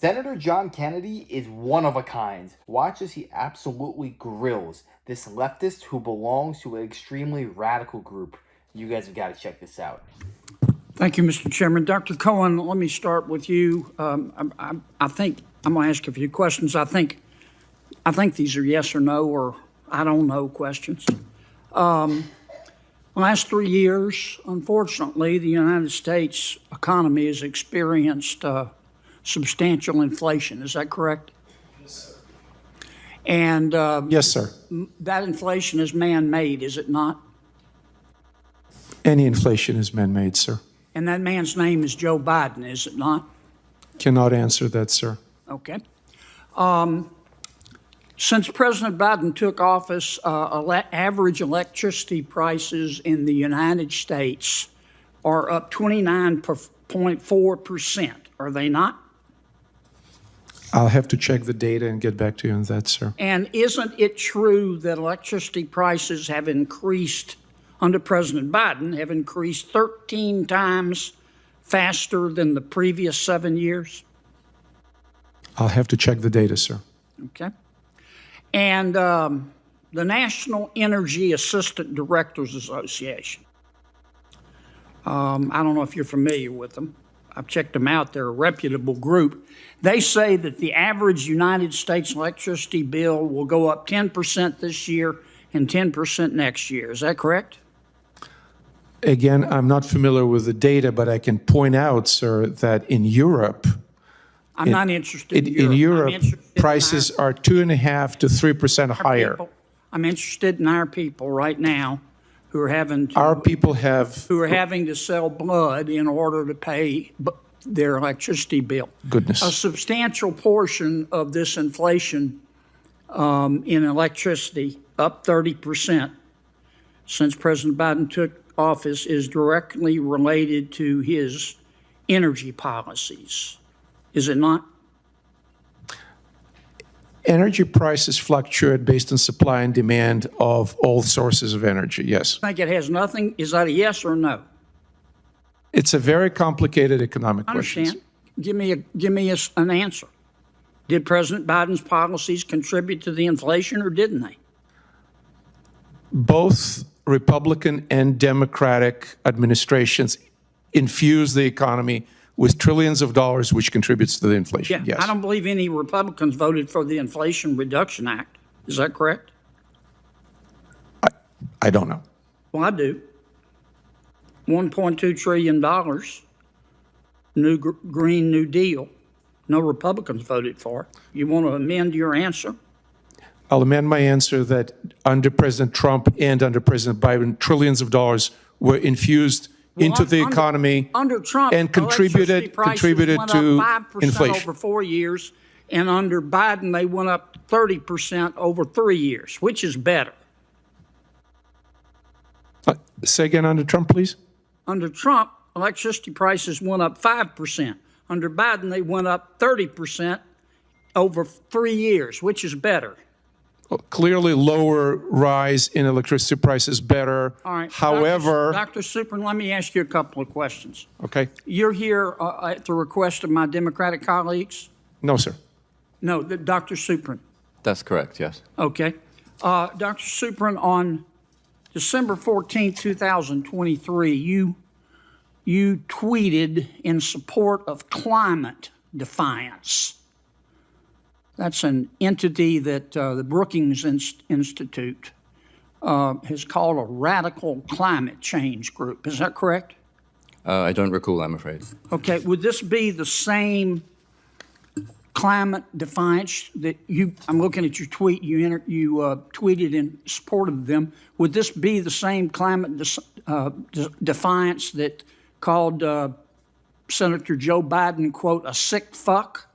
Senator John Kennedy is one of a kind. Watch as he absolutely grills this leftist who belongs to an extremely radical group. You guys have got to check this out. Thank you, Mr. Chairman. Dr. Cohen, let me start with you. I think I'm going to ask you a few questions. I think these are yes or no or I don't know questions. Last 3 years, unfortunately, the United States economy has experienced substantial inflation. Is that correct? Yes, sir. And Yes, sir. that inflation is man-made, is it not? Any inflation is man-made, sir. And that man's name is Joe Biden, is it not? Cannot answer that, sir. Okay. Since President Biden took office, average electricity prices in the United States are up 29.4%, are they not? I'll have to check the data and get back to you on that, sir. And isn't it true that electricity prices have increased under President Biden, have increased 13 times faster than the previous 7 years? I'll have to check the data, sir. Okay. And the National Energy Assistant Directors Association, I don't know if you're familiar with them. I've checked them out. They're a reputable group. They say that the average United States electricity bill will go up 10% this year and 10% next year. Is that correct? Again, I'm not familiar with the data, but I can point out, sir, that in Europe, I'm not interested in Europe, prices are 2.5% to 3% higher. I'm interested in our people right now who are having to, Our people have, who are having to sell blood in order to pay their electricity bill. goodness, A substantial portion of this inflation in electricity, up 30% since President Biden took office, is directly related to his energy policies. Is it not? energy prices fluctuate based on supply and demand of all sources of energy, yes. I think it has nothing. Is that a yes or no? It's a very complicated economic I question. understand. Give me an answer. Did President Biden's policies contribute to the inflation or didn't they? Both Republican and Democratic administrations infuse the economy with trillions of dollars, which contributes to the inflation. Yeah, Yes. I don't believe any Republicans voted for the Inflation Reduction Act. Is that correct? I don't know. Well, I do. $1.2 trillion, Green New Deal. No Republicans voted for it. You want to amend your answer? I'll amend my answer that under President Trump and under President Biden, trillions of dollars were infused into the economy under Trump, and contributed to inflation. Over 4 years, and under Biden, they went up 30% over 3 years. Which is better? Say again, under Trump, please. Under Trump, electricity prices went up 5%. Under Biden, they went up 30% over 3 years. Which is better? Well, clearly, lower rise in electricity prices better. All right. However, Dr. Suprin, let me ask you a couple of questions. Okay. You're here at the request of my Democratic colleagues? No, sir. No, Dr. Suprin. That's correct, yes. Okay. Dr. Suprin, on December 14, 2023, you tweeted in support of climate defiance. That's an entity that the Brookings Institute has called a radical climate change group. Is that correct? I don't recall, I'm afraid. Okay. Would this be the same climate defiance that I'm looking at your tweet, you tweeted in support of them. Would this be the same climate defiance that called Senator Joe Biden, quote, a sick fuck?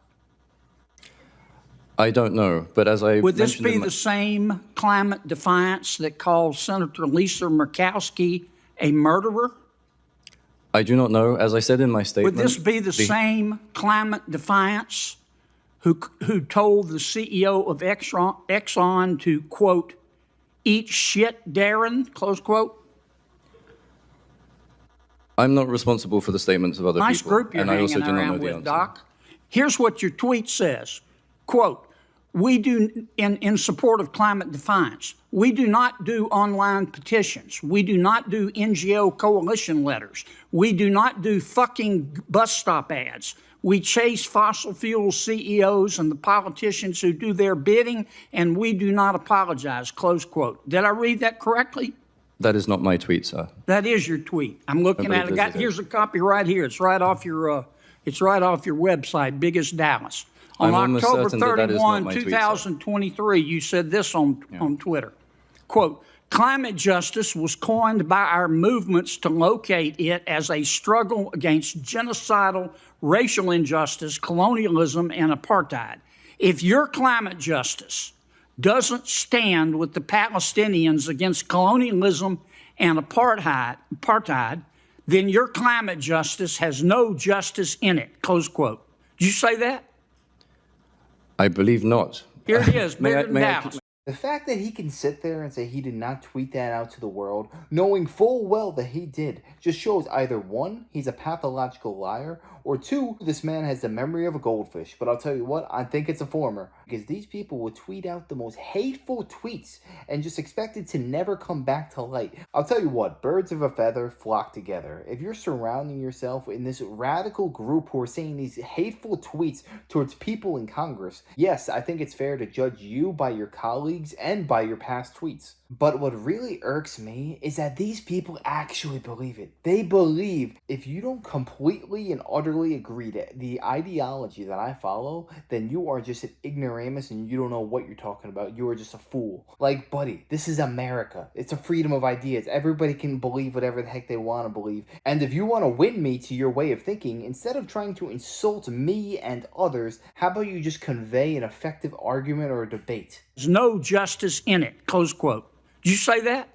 I don't know, but as I Would this mentioned be the same climate defiance that called Senator Lisa Murkowski a murderer? I do not know. As I said in my statement... Would this be the same climate defiance who told the CEO of Exxon to, quote, eat shit, Darren, close quote? I'm not responsible for the statements of other Nice people. group you're and I also hanging do not know around the with, answer. Doc. Here's what your tweet says. Quote, we do, in support of climate defiance, we do not do online petitions. We do not do NGO coalition letters. We do not do fucking bus stop ads. We chase fossil fuel CEOs and the politicians who do their bidding, and we do not apologize, close quote. Did I read that correctly? That is not my tweet, sir. That is your tweet. I'm looking at it. Here's a copy right here. It's right off your website, Biggest Dallas. On October 31, 2023, you said this on Twitter. Quote, climate justice was coined by our movements to locate it as a struggle against genocidal racial injustice, colonialism, and apartheid. If your climate justice doesn't stand with the Palestinians against colonialism and apartheid, then your climate justice has no justice in it, close quote. Did you say that? I believe not. Here it is, bigger than Dallas. The fact that he can sit there and say he did not tweet that out to the world, knowing full well that he did, just shows either one, he's a pathological liar, or two, this man has the memory of a goldfish. But I'll tell you what, I think it's a former. Because these people will tweet out the most hateful tweets and just expect it to never come back to light. I'll tell you what, birds of a feather flock together. If you're surrounding yourself in this radical group who are saying these hateful tweets towards people in Congress, yes, I think it's fair to judge you by your colleagues and by your past tweets. But what really irks me is that these people actually believe it. They believe if you don't completely and utterly agree to the ideology that I follow, then you are just an ignoramus and you don't know what you're talking about. You are just a fool. Like, buddy, this is America. It's a freedom of ideas. Everybody can believe whatever the heck they want to believe. And if you want to win me to your way of thinking, instead of trying to insult me and others, how about you just convey an effective argument or a debate? There's no justice in it, close quote. Did you say that?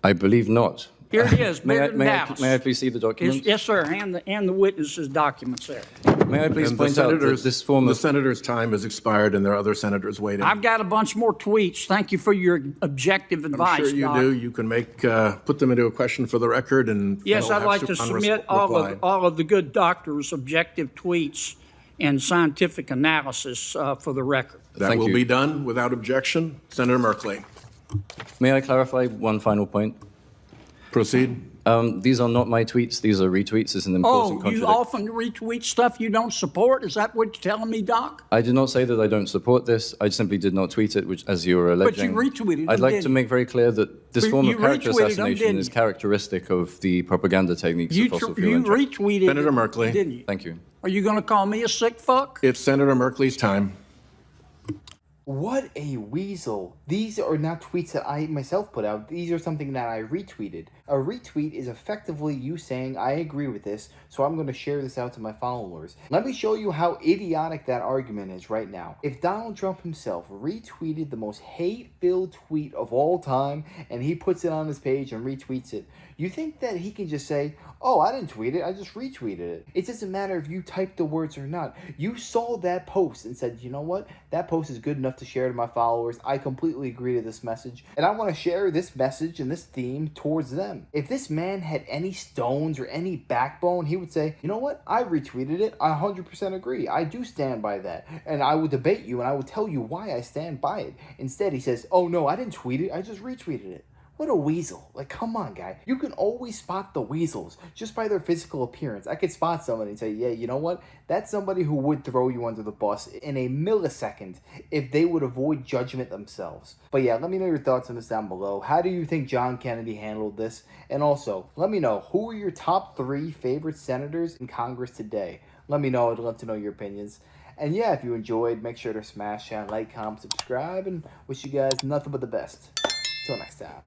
I believe not. Here it is, bigger than may Dallas. I please see the document? Yes, sir, and the witnesses' documents there. May I please point out that this form the of... senator's time has expired and there are other senators waiting. I've got a bunch more tweets. Thank you for your objective advice, I'm sure you Doc. do. You can put them into a question for the record and Yes, they'll I'd have like to submit all of the good doctors' objective tweets and scientific analysis for the record. That Thank will you. be done without objection. Senator Merkley. May I clarify one final point? Proceed. These are not my tweets. These are retweets. It's an important Oh, you contradiction. often retweet stuff you don't support? Is that what you're telling me, Doc? I did not say that I don't support this. I simply did not tweet it, which, as you were alleging. But you retweeted them, I'd like didn't to you? make very clear that this form You of character retweeted them, assassination didn't is you? characteristic of the propaganda techniques of fossil fuel You injection. retweeted Senator it, Merkley. didn't you? Thank you. Are you going to call me a sick fuck? It's Senator Merkley's time. What a weasel. These are not tweets that I myself put out. These are something that I retweeted. A retweet is effectively you saying, I agree with this, so I'm going to share this out to my followers. Let me show you how idiotic that argument is right now. If Donald Trump himself retweeted the most hate-filled tweet of all time, and he puts it on his page and retweets it, you think that he can just say, oh, I didn't tweet it, I just retweeted it. It doesn't matter if you typed the words or not. You saw that post and said, you know what? That post is good enough to share to my followers. I completely agree to this message, and I want to share this message and this theme towards them. If this man had any stones or any backbone, he would say, you know what? I retweeted it. I 100% agree. I do stand by that. And I would debate you and I would tell you why I stand by it. Instead, he says, oh no, I didn't tweet it. I just retweeted it. What a weasel. Like, come on, guy. You can always spot the weasels just by their physical appearance. I could spot somebody and say, yeah, you know what? That's somebody who would throw you under the bus in a millisecond if they would avoid judgment themselves. But yeah, let me know your thoughts on this down below. How do you think John Kennedy handled this? And also, let me know, who are your top 3 favorite senators in Congress today? Let me know. I'd love to know your opinions. And yeah, if you enjoyed, make sure to smash that like, comment, subscribe, and wish you guys nothing but the best. Till next time.